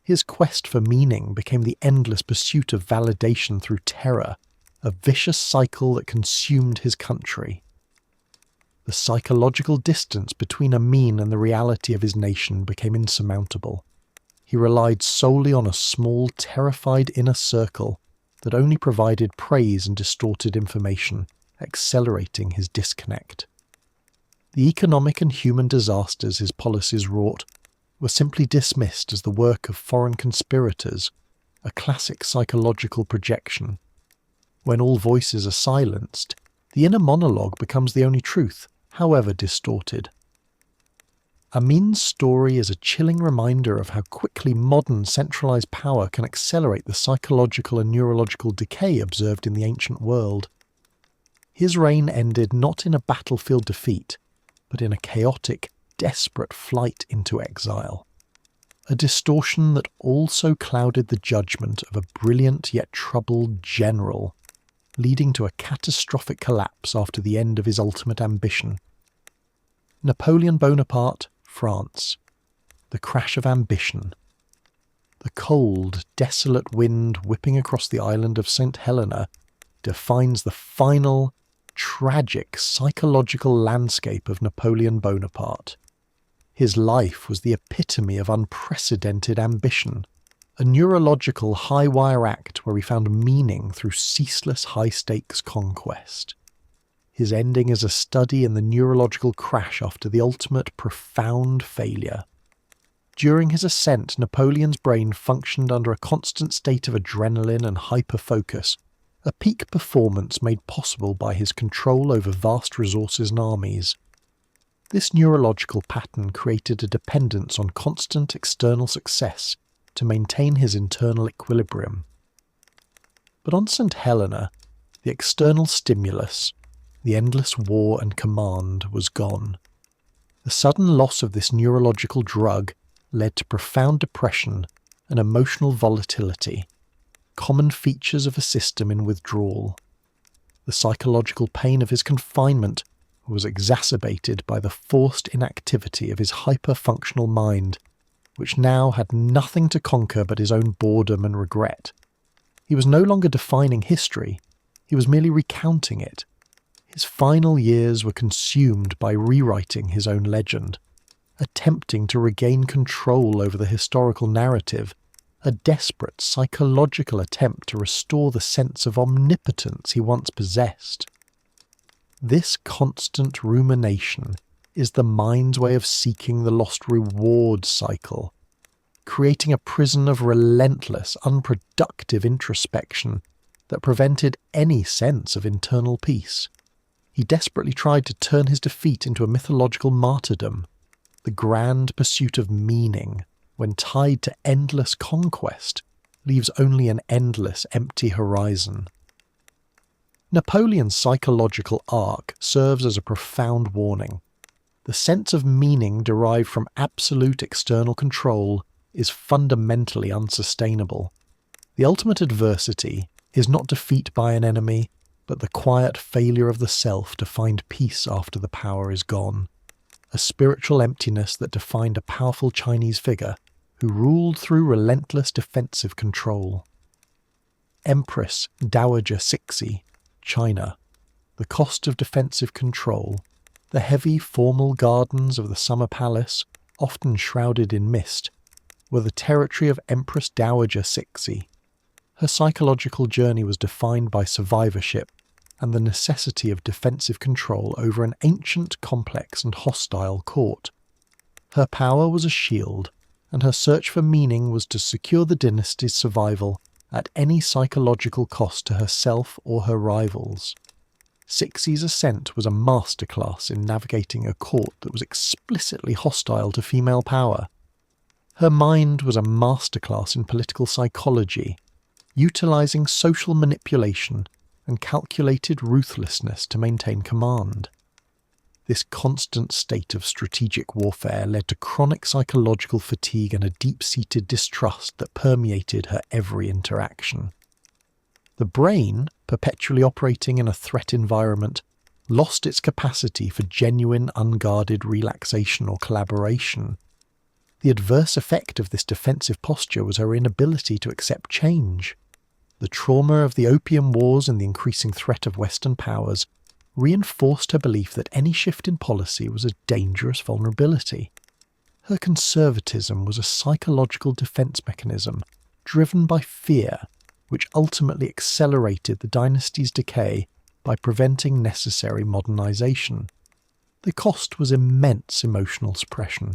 His quest for meaning became the endless pursuit of validation through terror, a vicious cycle that consumed his country. The psychological distance between Amin and the reality of his nation became insurmountable. He relied solely on a small, terrified inner circle that only provided praise and distorted information, accelerating his disconnect. The economic and human disasters his policies wrought were simply dismissed as the work of foreign conspirators, a classic psychological projection. When all voices are silenced, the inner monologue becomes the only truth, however distorted. Amin's story is a chilling reminder of how quickly modern centralized power can accelerate the psychological and neurological decay observed in the ancient world. His reign ended not in a battlefield defeat, but in a chaotic, desperate flight into exile. A distortion that also clouded the judgment of a brilliant yet troubled general, leading to a catastrophic collapse after the end of his ultimate ambition. Napoleon Bonaparte, France. The crash of ambition. The cold, desolate wind whipping across the island of St. Helena defines the final, tragic psychological landscape of Napoleon Bonaparte. His life was the epitome of unprecedented ambition, a neurological high-wire act where he found meaning through ceaseless high-stakes conquest. His ending is a study in the neurological crash after the ultimate profound failure. During his ascent, Napoleon's brain functioned under a constant state of adrenaline and hyper-focus, a peak performance made possible by his control over vast resources and armies. This neurological pattern created a dependence on constant external success to maintain his internal equilibrium. But on St. Helena, the external stimulus, the endless war and command, was gone. The sudden loss of this neurological drug led to profound depression and emotional volatility, common features of a system in withdrawal. The psychological pain of his confinement was exacerbated by the forced inactivity of his hyper-functional mind, which now had nothing to conquer but his own boredom and regret. He was no longer defining history, he was merely recounting it. His final years were consumed by rewriting his own legend, attempting to regain control over the historical narrative, a desperate psychological attempt to restore the sense of omnipotence he once possessed. This constant rumination is the mind's way of seeking the lost reward cycle, creating a prison of relentless, unproductive introspection that prevented any sense of internal peace. He desperately tried to turn his defeat into a mythological martyrdom, the grand pursuit of meaning, when tied to endless conquest, leaves only an endless empty horizon. Napoleon's psychological arc serves as a profound warning. The sense of meaning derived from absolute external control is fundamentally unsustainable. The ultimate adversity is not defeat by an enemy, but the quiet failure of the self to find peace after the power is gone. A spiritual emptiness that defined a powerful Chinese figure who ruled through relentless defensive control. Empress Dowager Cixi, China. The cost of defensive control. The heavy, formal gardens of the summer palace, often shrouded in mist, were the territory of Empress Dowager Cixi. Her psychological journey was defined by survivorship and the necessity of defensive control over an ancient, complex and hostile court. Her power was a shield, and her search for meaning was to secure the dynasty's survival at any psychological cost to herself or her rivals. Cixi's ascent was a masterclass in navigating a court that was explicitly hostile to female power. Her mind was a masterclass in political psychology, utilizing social manipulation and calculated ruthlessness to maintain command. This constant state of strategic warfare led to chronic psychological fatigue and a deep-seated distrust that permeated her every interaction. The brain, perpetually operating in a threat environment, lost its capacity for genuine, unguarded relaxation or collaboration. The adverse effect of this defensive posture was her inability to accept change. The trauma of the Opium Wars and the increasing threat of Western powers reinforced her belief that any shift in policy was a dangerous vulnerability. Her conservatism was a psychological defense mechanism driven by fear, which ultimately accelerated the dynasty's decay by preventing necessary modernization. The cost was immense emotional suppression.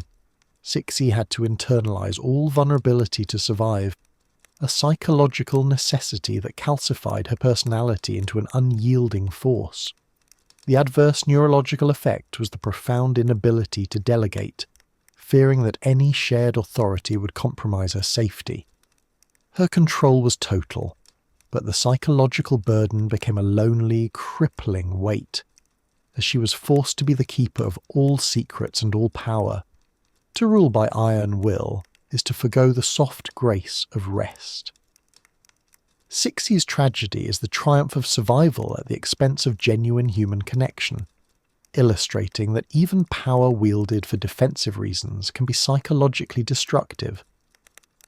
Cixi had to internalize all vulnerability to survive, a psychological necessity that calcified her personality into an unyielding force. The adverse neurological effect was the profound inability to delegate, fearing that any shared authority would compromise her safety. Her control was total, but the psychological burden became a lonely, crippling weight, as she was forced to be the keeper of all secrets and all power. To rule by iron will is to forgo the soft grace of rest. Cixi's tragedy is the triumph of survival at the expense of genuine human connection, illustrating that even power wielded for defensive reasons can be psychologically destructive.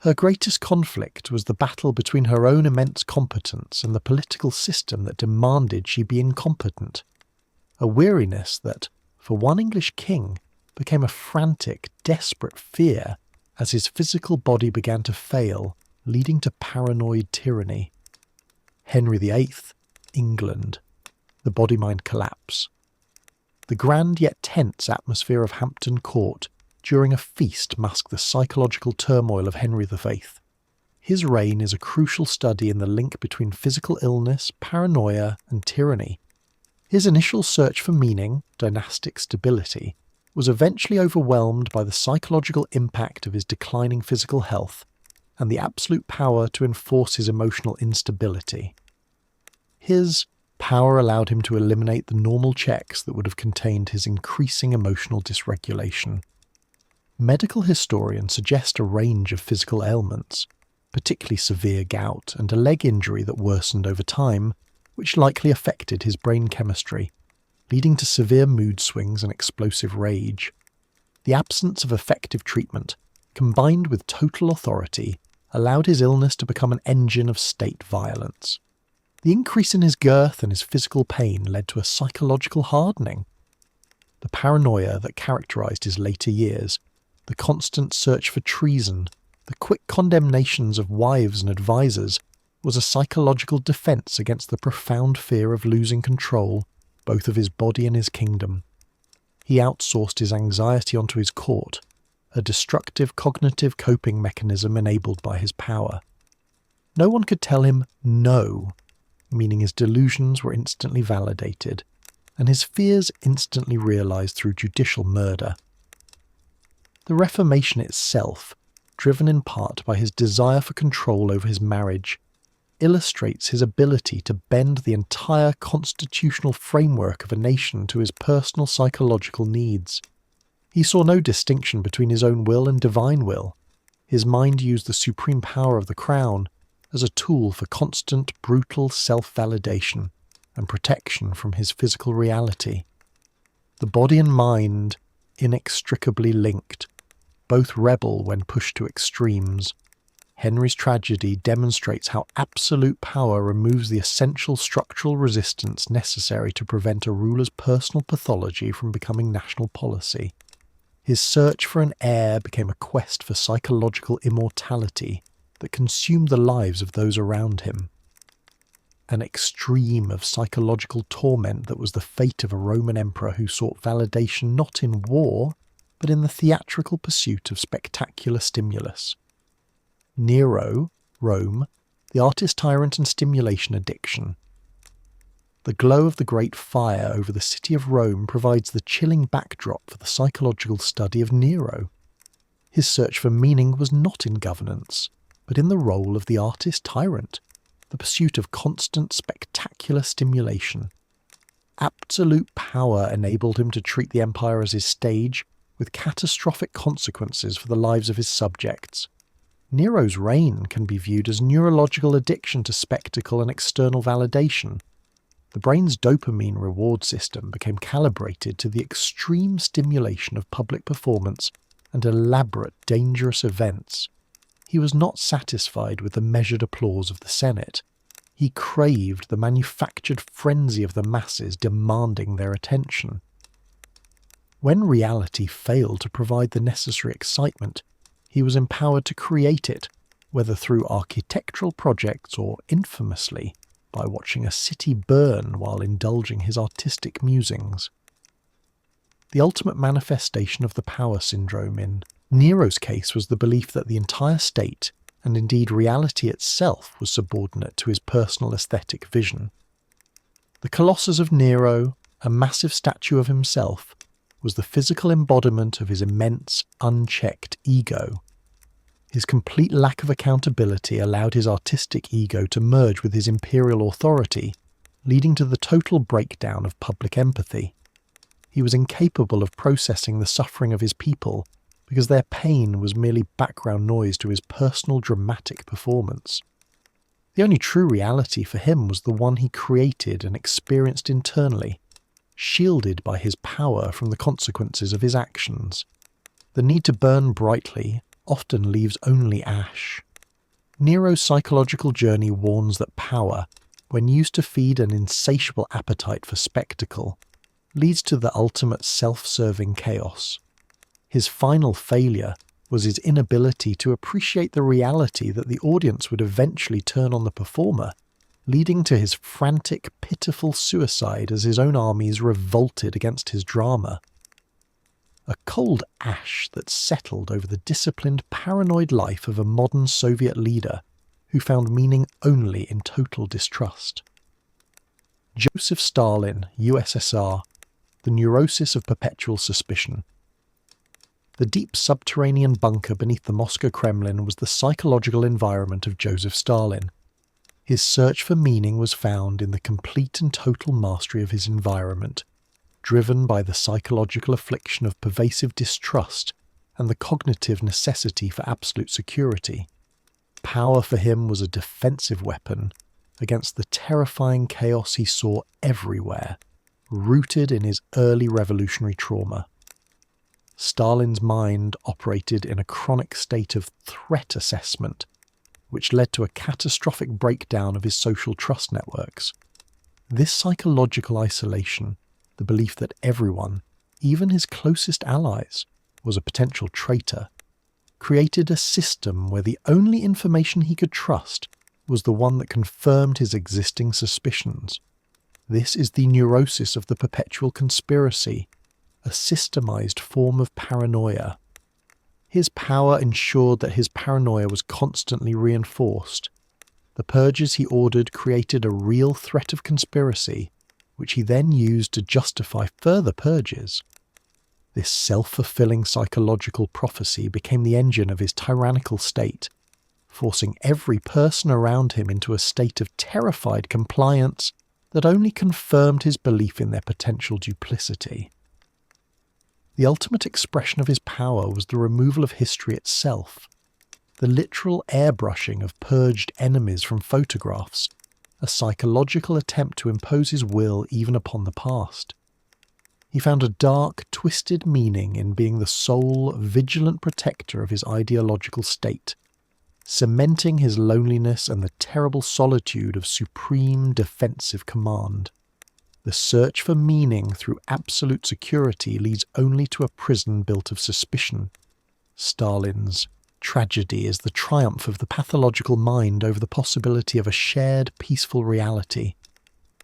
Her greatest conflict was the battle between her own immense competence and the political system that demanded she be incompetent, a weariness that, for one English king, became a frantic, desperate fear as his physical body began to fail leading to paranoid tyranny. Henry VIII, England. The body-mind collapse. The grand yet tense atmosphere of Hampton Court during a feast masked the psychological turmoil of Henry VIII. His reign is a crucial study in the link between physical illness, paranoia, and tyranny. His initial search for meaning, dynastic stability, was eventually overwhelmed by the psychological impact of his declining physical health and the absolute power to enforce his emotional instability. His power allowed him to eliminate the normal checks that would have contained his increasing emotional dysregulation. Medical historians suggest a range of physical ailments, particularly severe gout and a leg injury that worsened over time, which likely affected his brain chemistry, leading to severe mood swings and explosive rage. The absence of effective treatment, combined with total authority, allowed his illness to become an engine of state violence. The increase in his girth and his physical pain led to a psychological hardening. The paranoia that characterized his later years, the constant search for treason, the quick condemnations of wives and advisers, was a psychological defense against the profound fear of losing control both of his body and his kingdom. He outsourced his anxiety onto his court, a destructive cognitive coping mechanism enabled by his power. No one could tell him no, meaning his delusions were instantly validated, and his fears instantly realised through judicial murder. The Reformation itself, driven in part by his desire for control over his marriage, illustrates his ability to bend the entire constitutional framework of a nation to his personal psychological needs. He saw no distinction between his own will and divine will. His mind used the supreme power of the crown as a tool for constant, brutal self-validation and protection from his physical reality. The body and mind, inextricably linked, both rebel when pushed to extremes. Henry's tragedy demonstrates how absolute power removes the essential structural resistance necessary to prevent a ruler's personal pathology from becoming national policy. His search for an heir became a quest for psychological immortality that consumed the lives of those around him. An extreme of psychological torment that was the fate of a Roman emperor who sought validation not in war, but in the theatrical pursuit of spectacular stimulus. Nero, Rome, the artist, tyrant and stimulation addiction. The glow of the Great Fire over the city of Rome provides the chilling backdrop for the psychological study of Nero. His search for meaning was not in governance, but in the role of the artist tyrant, the pursuit of constant spectacular stimulation. Absolute power enabled him to treat the empire as his stage, with catastrophic consequences for the lives of his subjects. Nero's reign can be viewed as neurological addiction to spectacle and external validation. The brain's dopamine reward system became calibrated to the extreme stimulation of public performance and elaborate, dangerous events. He was not satisfied with the measured applause of the Senate. He craved the manufactured frenzy of the masses demanding their attention. When reality failed to provide the necessary excitement, he was empowered to create it, whether through architectural projects or, infamously, by watching a city burn while indulging his artistic musings. The ultimate manifestation of the power syndrome in Nero's case was the belief that the entire state, and indeed reality itself, was subordinate to his personal aesthetic vision. The Colossus of Nero, a massive statue of himself, was the physical embodiment of his immense, unchecked ego. His complete lack of accountability allowed his artistic ego to merge with his imperial authority, leading to the total breakdown of public empathy. He was incapable of processing the suffering of his people because their pain was merely background noise to his personal dramatic performance. The only true reality for him was the one he created and experienced internally, shielded by his power from the consequences of his actions. The need to burn brightly often leaves only ash. Nero's psychological journey warns that power, when used to feed an insatiable appetite for spectacle, leads to the ultimate self-serving chaos. His final failure was his inability to appreciate the reality that the audience would eventually turn on the performer, leading to his frantic, pitiful suicide as his own armies revolted against his drama. A cold ash that settled over the disciplined, paranoid life of a modern Soviet leader who found meaning only in total distrust. Joseph Stalin, USSR, the neurosis of perpetual suspicion. The deep subterranean bunker beneath the Moscow Kremlin was the psychological environment of Joseph Stalin. His search for meaning was found in the complete and total mastery of his environment, driven by the psychological affliction of pervasive distrust and the cognitive necessity for absolute security. Power for him was a defensive weapon against the terrifying chaos he saw everywhere, rooted in his early revolutionary trauma. Stalin's mind operated in a chronic state of threat assessment, which led to a catastrophic breakdown of his social trust networks. This psychological isolation, the belief that everyone, even his closest allies, was a potential traitor, created a system where the only information he could trust was the one that confirmed his existing suspicions. This is the neurosis of the perpetual conspiracy, a systemized form of paranoia. His power ensured that his paranoia was constantly reinforced. The purges he ordered created a real threat of conspiracy, which he then used to justify further purges. This self-fulfilling psychological prophecy became the engine of his tyrannical state, forcing every person around him into a state of terrified compliance that only confirmed his belief in their potential duplicity. The ultimate expression of his power was the removal of history itself, the literal airbrushing of purged enemies from photographs, a psychological attempt to impose his will even upon the past. He found a dark, twisted meaning in being the sole, vigilant protector of his ideological state, cementing his loneliness and the terrible solitude of supreme defensive command. The search for meaning through absolute security leads only to a prison built of suspicion. Stalin's tragedy is the triumph of the pathological mind over the possibility of a shared, peaceful reality.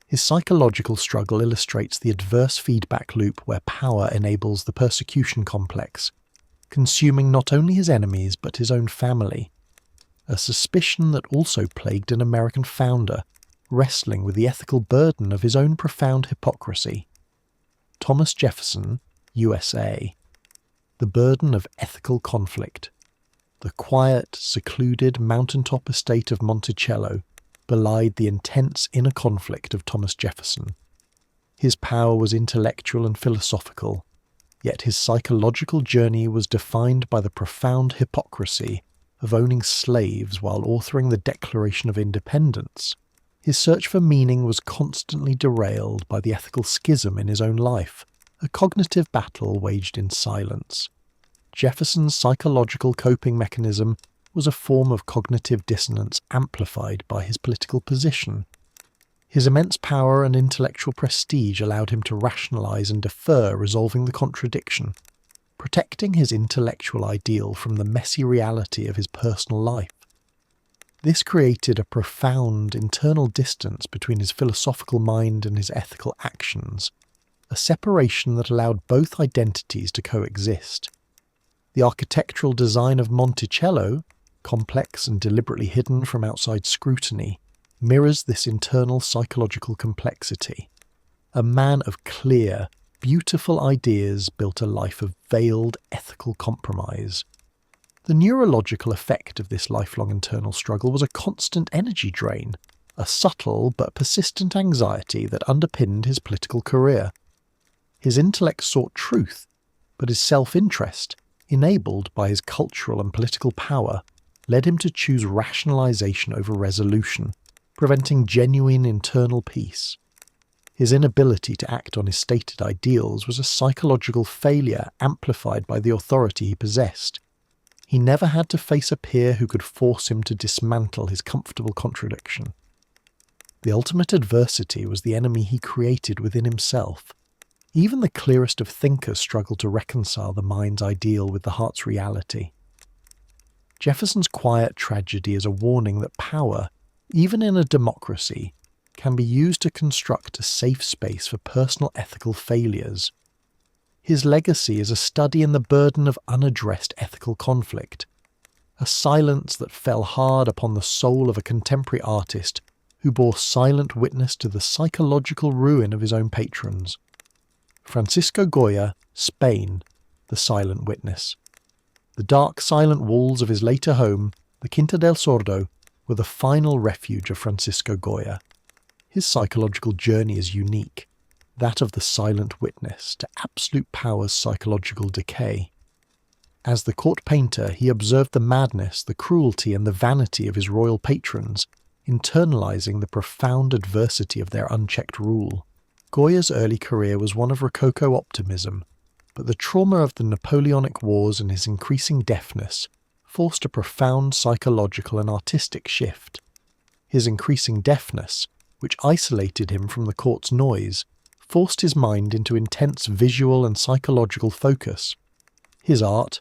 His psychological struggle illustrates the adverse feedback loop where power enables the persecution complex, consuming not only his enemies but his own family. A suspicion that also plagued an American founder, wrestling with the ethical burden of his own profound hypocrisy. Thomas Jefferson, USA. The burden of ethical conflict. The quiet, secluded mountaintop estate of Monticello belied the intense inner conflict of Thomas Jefferson. His power was intellectual and philosophical, yet his psychological journey was defined by the profound hypocrisy of owning slaves while authoring the Declaration of Independence. His search for meaning was constantly derailed by the ethical schism in his own life, a cognitive battle waged in silence. Jefferson's psychological coping mechanism was a form of cognitive dissonance amplified by his political position. His immense power and intellectual prestige allowed him to rationalize and defer resolving the contradiction, protecting his intellectual ideal from the messy reality of his personal life. This created a profound internal distance between his philosophical mind and his ethical actions, a separation that allowed both identities to coexist. The architectural design of Monticello, complex and deliberately hidden from outside scrutiny, mirrors this internal psychological complexity. A man of clear, beautiful ideas built a life of veiled ethical compromise. The neurological effect of this lifelong internal struggle was a constant energy drain, a subtle but persistent anxiety that underpinned his political career. His intellect sought truth, but his self-interest, enabled by his cultural and political power, led him to choose rationalization over resolution, preventing genuine internal peace. His inability to act on his stated ideals was a psychological failure amplified by the authority he possessed. He never had to face a peer who could force him to dismantle his comfortable contradiction. The ultimate adversity was the enemy he created within himself. Even the clearest of thinkers struggled to reconcile the mind's ideal with the heart's reality. Jefferson's quiet tragedy is a warning that power, even in a democracy, can be used to construct a safe space for personal ethical failures. His legacy is a study in the burden of unaddressed ethical conflict, a silence that fell hard upon the soul of a contemporary artist who bore silent witness to the psychological ruin of his own patrons. Francisco Goya, Spain, the silent witness. The dark, silent walls of his later home, the Quinta del Sordo, were the final refuge of Francisco Goya. His psychological journey is unique, that of the silent witness to absolute power's psychological decay. As the court painter, he observed the madness, the cruelty, and the vanity of his royal patrons, internalizing the profound adversity of their unchecked rule. Goya's early career was one of Rococo optimism, but the trauma of the Napoleonic Wars and his increasing deafness forced a profound psychological and artistic shift. His increasing deafness, which isolated him from the court's noise, forced his mind into intense visual and psychological focus. His art,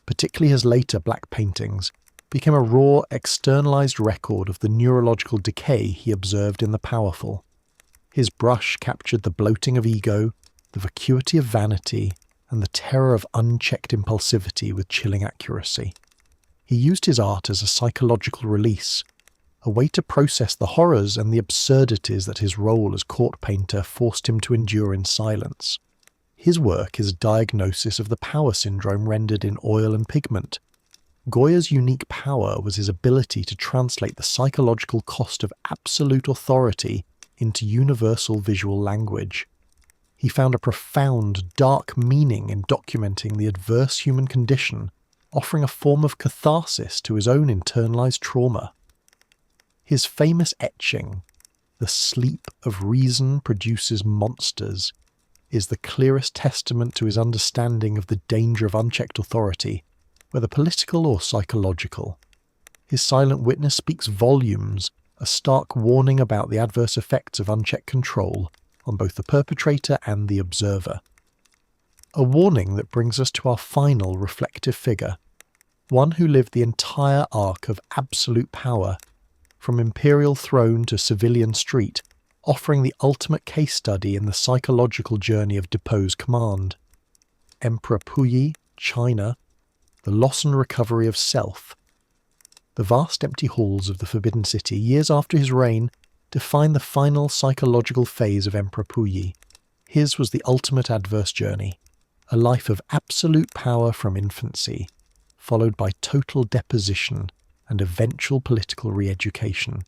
particularly his later black paintings, became a raw, externalized record of the neurological decay he observed in the powerful. His brush captured the bloating of ego, the vacuity of vanity, and the terror of unchecked impulsivity with chilling accuracy. He used his art as a psychological release, a way to process the horrors and the absurdities that his role as court painter forced him to endure in silence. His work is a diagnosis of the power syndrome rendered in oil and pigment. Goya's unique power was his ability to translate the psychological cost of absolute authority into universal visual language. He found a profound, dark meaning in documenting the adverse human condition, offering a form of catharsis to his own internalized trauma. His famous etching, "The sleep of reason produces monsters," is the clearest testament to his understanding of the danger of unchecked authority, whether political or psychological. His silent witness speaks volumes, a stark warning about the adverse effects of unchecked control on both the perpetrator and the observer. A warning that brings us to our final reflective figure, one who lived the entire arc of absolute power, from imperial throne to civilian street, offering the ultimate case study in the psychological journey of deposed command. Emperor Puyi, China, the loss and recovery of self. The vast empty halls of the Forbidden City, years after his reign, define the final psychological phase of Emperor Puyi. His was the ultimate adverse journey, a life of absolute power from infancy, followed by total deposition and eventual political re-education.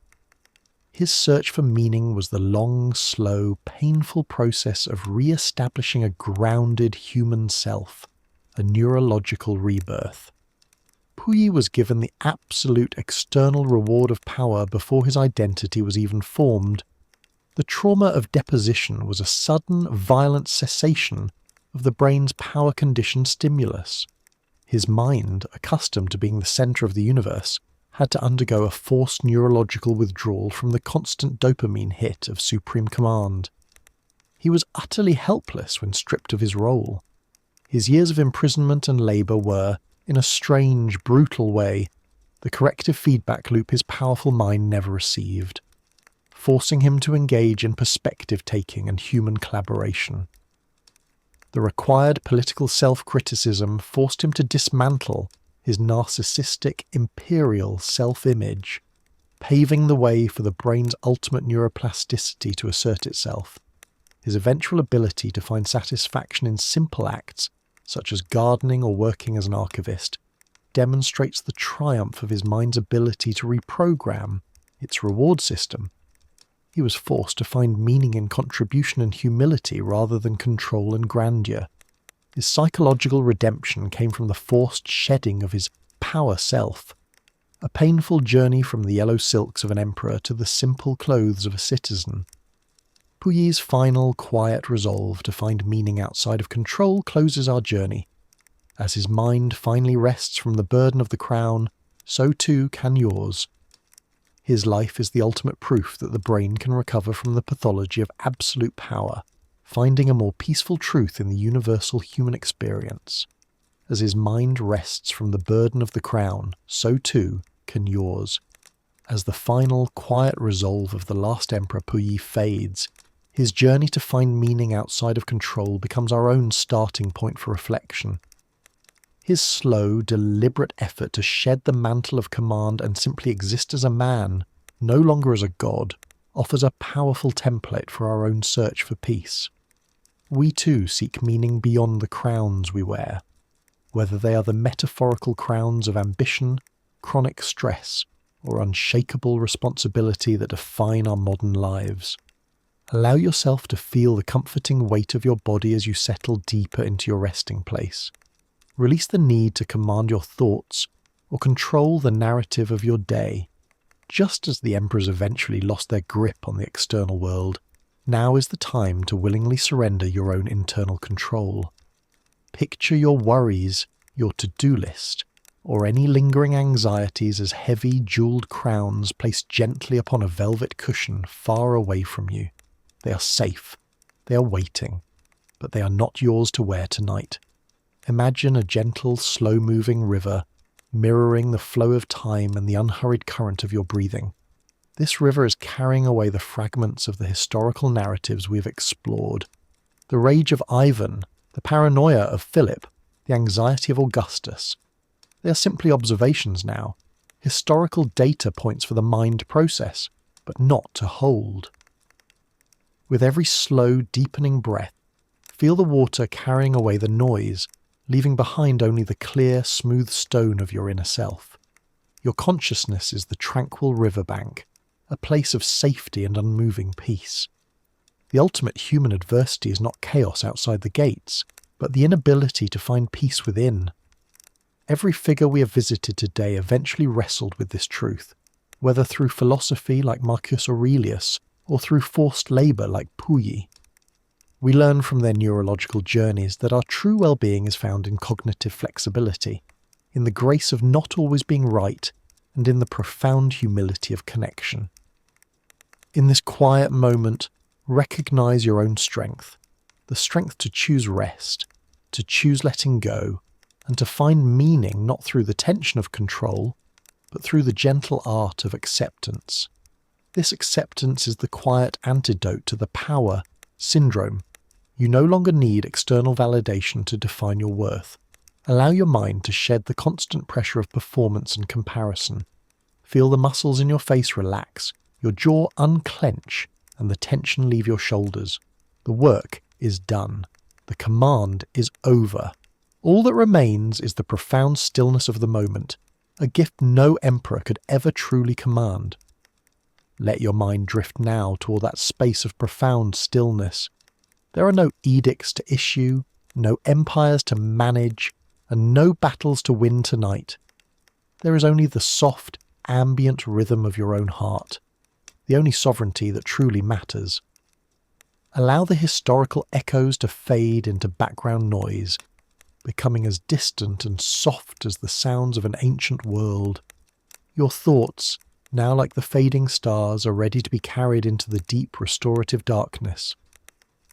His search for meaning was the long, slow, painful process of re-establishing a grounded human self, a neurological rebirth. Puyi was given the absolute external reward of power before his identity was even formed. The trauma of deposition was a sudden, violent cessation of the brain's power-conditioned stimulus. His mind, accustomed to being the centre of the universe, had to undergo a forced neurological withdrawal from the constant dopamine hit of supreme command. He was utterly helpless when stripped of his role. His years of imprisonment and labour were, in a strange, brutal way, the corrective feedback loop his powerful mind never received, forcing him to engage in perspective-taking and human collaboration. The required political self-criticism forced him to dismantle his narcissistic, imperial self-image, paving the way for the brain's ultimate neuroplasticity to assert itself. His eventual ability to find satisfaction in simple acts, such as gardening or working as an archivist, demonstrates the triumph of his mind's ability to reprogram its reward system. He was forced to find meaning in contribution and humility rather than control and grandeur. His psychological redemption came from the forced shedding of his power self, a painful journey from the yellow silks of an emperor to the simple clothes of a citizen. Puyi's final, quiet resolve to find meaning outside of control closes our journey. As his mind finally rests from the burden of the crown, so too can yours. His life is the ultimate proof that the brain can recover from the pathology of absolute power, finding a more peaceful truth in the universal human experience. as his mind rests from the burden of the crown, so too can yours. As the final, quiet resolve of the last Emperor Puyi fades, his journey to find meaning outside of control becomes our own starting point for reflection. His slow, deliberate effort to shed the mantle of command and simply exist as a man, no longer as a god, offers a powerful template for our own search for peace. We too seek meaning beyond the crowns we wear, whether they are the metaphorical crowns of ambition, chronic stress, or unshakable responsibility that define our modern lives. Allow yourself to feel the comforting weight of your body as you settle deeper into your resting place. Release the need to command your thoughts or control the narrative of your day. Just as the emperors eventually lost their grip on the external world, now is the time to willingly surrender your own internal control. Picture your worries, your to-do list, or any lingering anxieties as heavy, jeweled crowns placed gently upon a velvet cushion far away from you. They are safe, they are waiting, but they are not yours to wear tonight. Imagine a gentle, slow-moving river, mirroring the flow of time and the unhurried current of your breathing. This river is carrying away the fragments of the historical narratives we have explored. The rage of Ivan, the paranoia of Philip, the anxiety of Augustus. They are simply observations now, historical data points for the mind to process, but not to hold. With every slow, deepening breath, feel the water carrying away the noise, leaving behind only the clear, smooth stone of your inner self. Your consciousness is the tranquil riverbank, a place of safety and unmoving peace. The ultimate human adversity is not chaos outside the gates, but the inability to find peace within. Every figure we have visited today eventually wrestled with this truth, whether through philosophy like Marcus Aurelius or through forced labour like Puyi. We learn from their neurological journeys that our true well-being is found in cognitive flexibility, in the grace of not always being right, and in the profound humility of connection. In this quiet moment, recognise your own strength, the strength to choose rest, to choose letting go, and to find meaning not through the tension of control, but through the gentle art of acceptance. This acceptance is the quiet antidote to the power syndrome. You no longer need external validation to define your worth. Allow your mind to shed the constant pressure of performance and comparison. Feel the muscles in your face relax, your jaw unclench, and the tension leave your shoulders. The work is done. The command is over. All that remains is the profound stillness of the moment, a gift no emperor could ever truly command. Let your mind drift now toward that space of profound stillness. There are no edicts to issue, no empires to manage, and no battles to win tonight. There is only the soft, ambient rhythm of your own heart, the only sovereignty that truly matters. Allow the historical echoes to fade into background noise, becoming as distant and soft as the sounds of an ancient world. Your thoughts, now like the fading stars, are ready to be carried into the deep restorative darkness.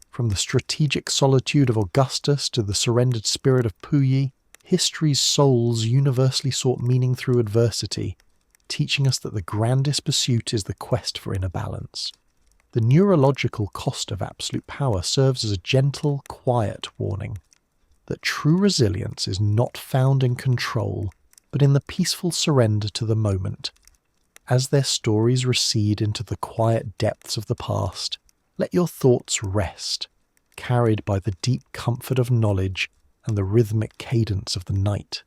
From the strategic solitude of Augustus to the surrendered spirit of Puyi, history's souls universally sought meaning through adversity, teaching us that the grandest pursuit is the quest for inner balance. The neurological cost of absolute power serves as a gentle, quiet warning that true resilience is not found in control, but in the peaceful surrender to the moment. As their stories recede into the quiet depths of the past, let your thoughts rest, carried by the deep comfort of knowledge and the rhythmic cadence of the night.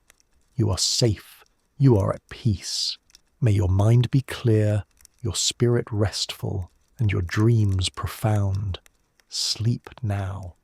You are safe. You are at peace. May your mind be clear, your spirit restful, and your dreams profound. Sleep now.